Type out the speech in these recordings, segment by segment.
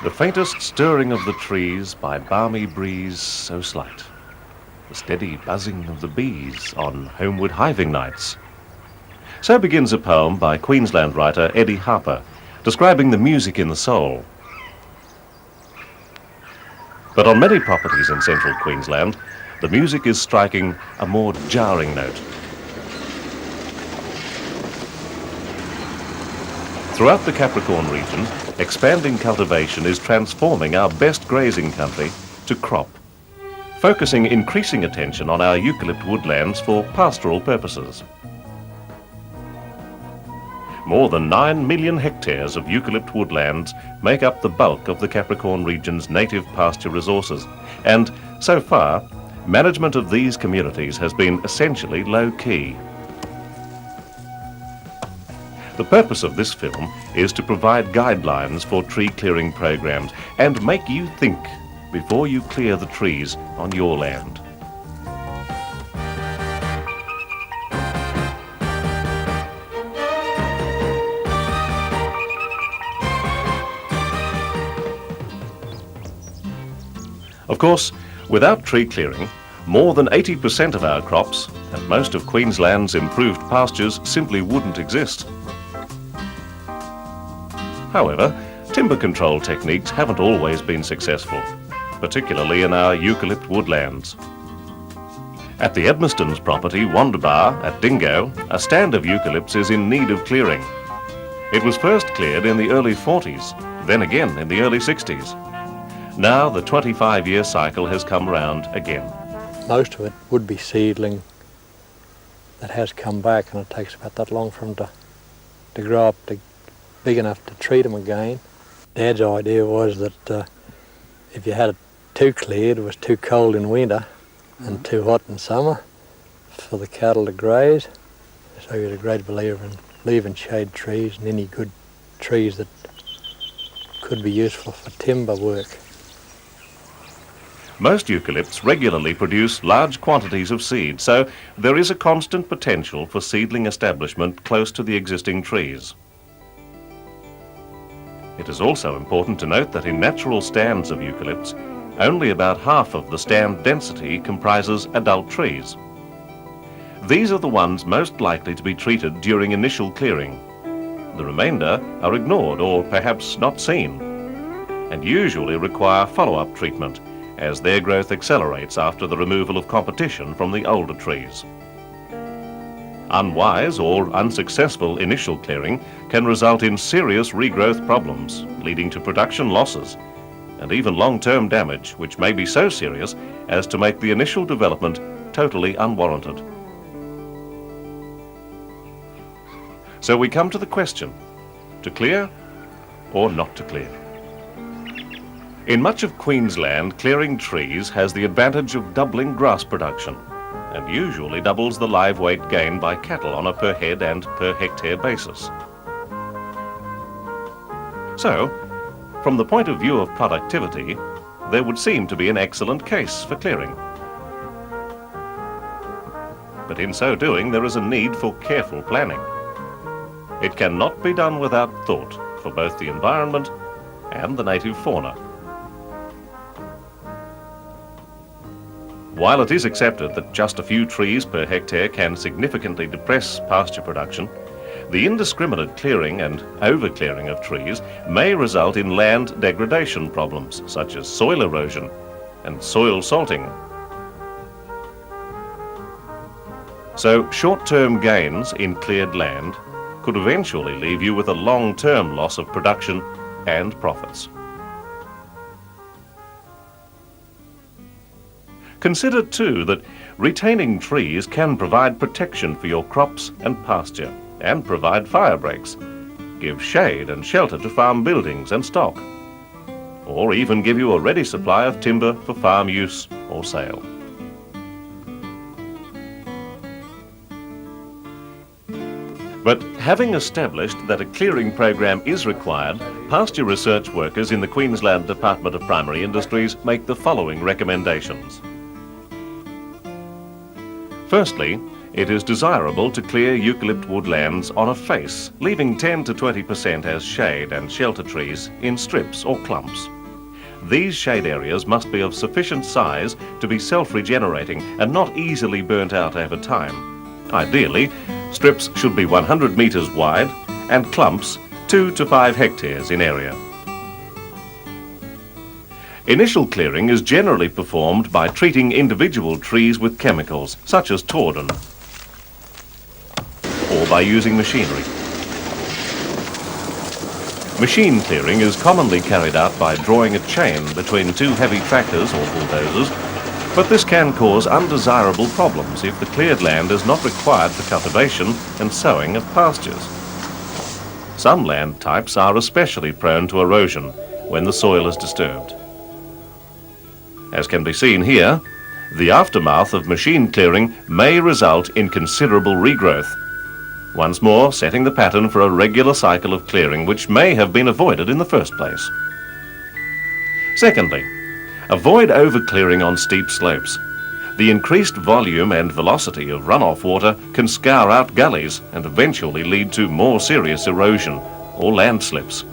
The faintest stirring of the trees by balmy breeze so slight, the steady buzzing of the bees on homeward hiving nights. So begins a poem by Queensland writer Eddie Harper, describing the music in the soul. But on many properties in central Queensland, the music is striking a more jarring note. Throughout the Capricorn region, expanding cultivation is transforming our best grazing country to crop, focusing increasing attention on our eucalypt woodlands for pastoral purposes. More than 9 million hectares of eucalypt woodlands make up the bulk of the Capricorn region's native pasture resources, and so far, management of these communities has been essentially low-key. The purpose of this film is to provide guidelines for tree clearing programs and make you think before you clear the trees on your land. Of course, without tree clearing, more than 80% of our crops and most of Queensland's improved pastures simply wouldn't exist. However, timber control techniques haven't always been successful, particularly in our eucalypt woodlands. At the Edmiston's property, Wandobah, at Dingo, a stand of eucalypts is in need of clearing. It was first cleared in the early 40s, then again in the early 60s. Now the 25-year cycle has come round again. Most of it would be seedling that has come back, and it takes about that long for them to grow up to big enough to treat them again. Dad's idea was that if you had it too cleared, it was too cold in winter and too hot in summer for the cattle to graze. So he was a great believer in leaving shade trees and any good trees that could be useful for timber work. Most eucalypts regularly produce large quantities of seed, so there is a constant potential for seedling establishment close to the existing trees. It is also important to note that in natural stands of eucalypts, only about half of the stand density comprises adult trees. These are the ones most likely to be treated during initial clearing. The remainder are ignored or perhaps not seen, and usually require follow-up treatment as their growth accelerates after the removal of competition from the older trees. Unwise or unsuccessful initial clearing can result in serious regrowth problems, leading to production losses and even long-term damage, which may be so serious as to make the initial development totally unwarranted. So we come to the question, to clear or not to clear? In much of Queensland, clearing trees has the advantage of doubling grass production, and usually doubles the live weight gained by cattle on a per head and per hectare basis. So, from the point of view of productivity, there would seem to be an excellent case for clearing. But in so doing, there is a need for careful planning. It cannot be done without thought for both the environment and the native fauna. While it is accepted that just a few trees per hectare can significantly depress pasture production, the indiscriminate clearing and over-clearing of trees may result in land degradation problems such as soil erosion and soil salting. So short-term gains in cleared land could eventually leave you with a long-term loss of production and profits. Consider too that retaining trees can provide protection for your crops and pasture and provide fire breaks, give shade and shelter to farm buildings and stock, or even give you a ready supply of timber for farm use or sale. But having established that a clearing program is required, pasture research workers in the Queensland Department of Primary Industries make the following recommendations. Firstly, It is desirable to clear eucalypt woodlands on a face, leaving 10 to 20% as shade and shelter trees in strips or clumps. These shade areas must be of sufficient size to be self-regenerating and not easily burnt out over time. Ideally, strips should be 100 metres wide and clumps 2 to 5 hectares in area. Initial clearing is generally performed by treating individual trees with chemicals such as tordon, or by using machinery. Machine clearing is commonly carried out by drawing a chain between two heavy tractors or bulldozers, but this can cause undesirable problems if the cleared land is not required for cultivation and sowing of pastures. Some land types are especially prone to erosion when the soil is disturbed. As can be seen here, the aftermath of machine clearing may result in considerable regrowth, once more setting the pattern for a regular cycle of clearing which may have been avoided in the first place. Secondly, avoid overclearing on steep slopes. The increased volume and velocity of runoff water can scour out gullies and eventually lead to more serious erosion or landslips.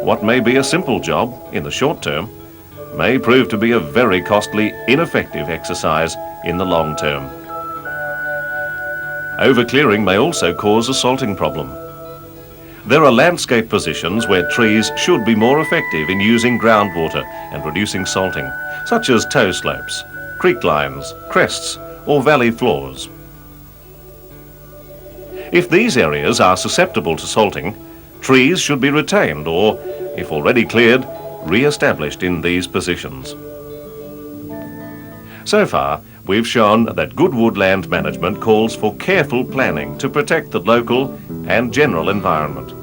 What may be a simple job in the short term may prove to be a very costly, ineffective exercise in the long term. Overclearing may also cause a salting problem. There are landscape positions where trees should be more effective in using groundwater and reducing salting, such as toe slopes, creek lines, crests, or valley floors. If these areas are susceptible to salting, trees should be retained or, if already cleared, re-established in these positions. So far, we've shown that good woodland management calls for careful planning to protect the local and general environment.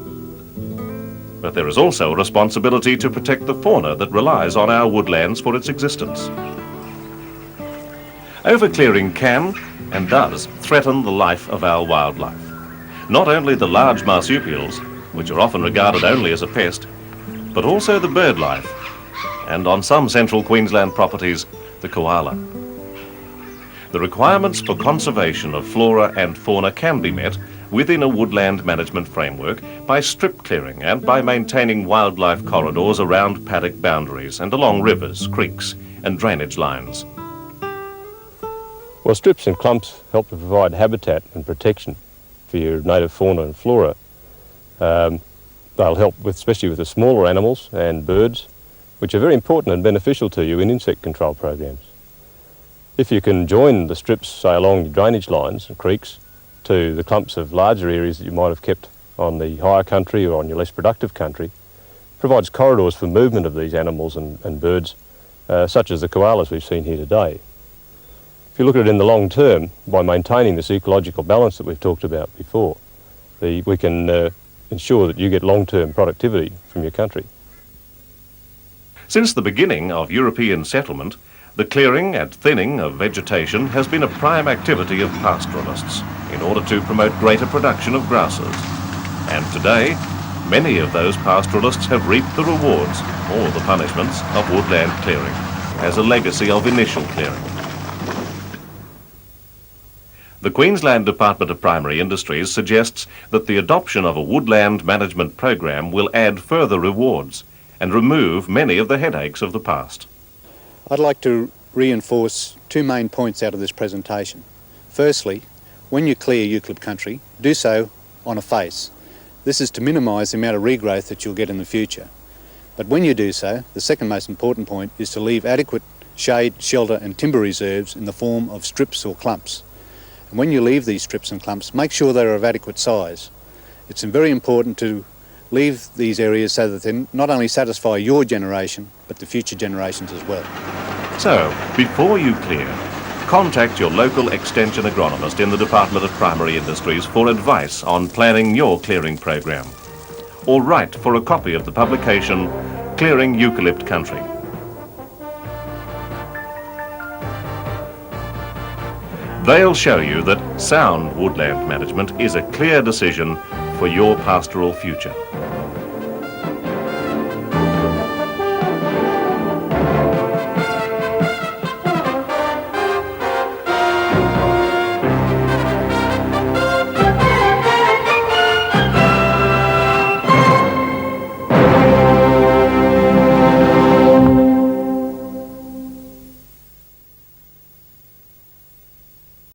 But there is also a responsibility to protect the fauna that relies on our woodlands for its existence. Overclearing can and does threaten the life of our wildlife. Not only the large marsupials, which are often regarded only as a pest, but also the bird life, and on some central Queensland properties, the koala. The requirements for conservation of flora and fauna can be met within a woodland management framework by strip clearing and by maintaining wildlife corridors around paddock boundaries and along rivers, creeks and drainage lines. Well, strips and clumps help to provide habitat and protection for your native fauna and flora. They'll help especially with the smaller animals and birds, which are very important and beneficial to you in insect control programs. If you can join the strips, say, along your drainage lines and creeks to the clumps of larger areas that you might have kept on the higher country or on your less productive country, it provides corridors for movement of these animals and birds, such as the koalas we've seen here today. If you look at it in the long term, by maintaining this ecological balance that we've talked about before, we can ensure that you get long-term productivity from your country. Since the beginning of European settlement, the clearing and thinning of vegetation has been a prime activity of pastoralists in order to promote greater production of grasses. And today, many of those pastoralists have reaped the rewards or the punishments of woodland clearing as a legacy of initial clearing. The Queensland Department of Primary Industries suggests that the adoption of a woodland management program will add further rewards and remove many of the headaches of the past. I'd like to reinforce two main points out of this presentation. Firstly, when you clear eucalypt country, do so on a face. This is to minimise the amount of regrowth that you'll get in the future. But when you do so, the second most important point is to leave adequate shade, shelter and timber reserves in the form of strips or clumps. And when you leave these strips and clumps, make sure they're of adequate size. It's very important to leave these areas so that they not only satisfy your generation, but the future generations as well. So, before you clear, contact your local extension agronomist in the Department of Primary Industries for advice on planning your clearing program, or write for a copy of the publication Clearing Eucalypt Country. They'll show you that sound woodland management is a clear decision for your pastoral future.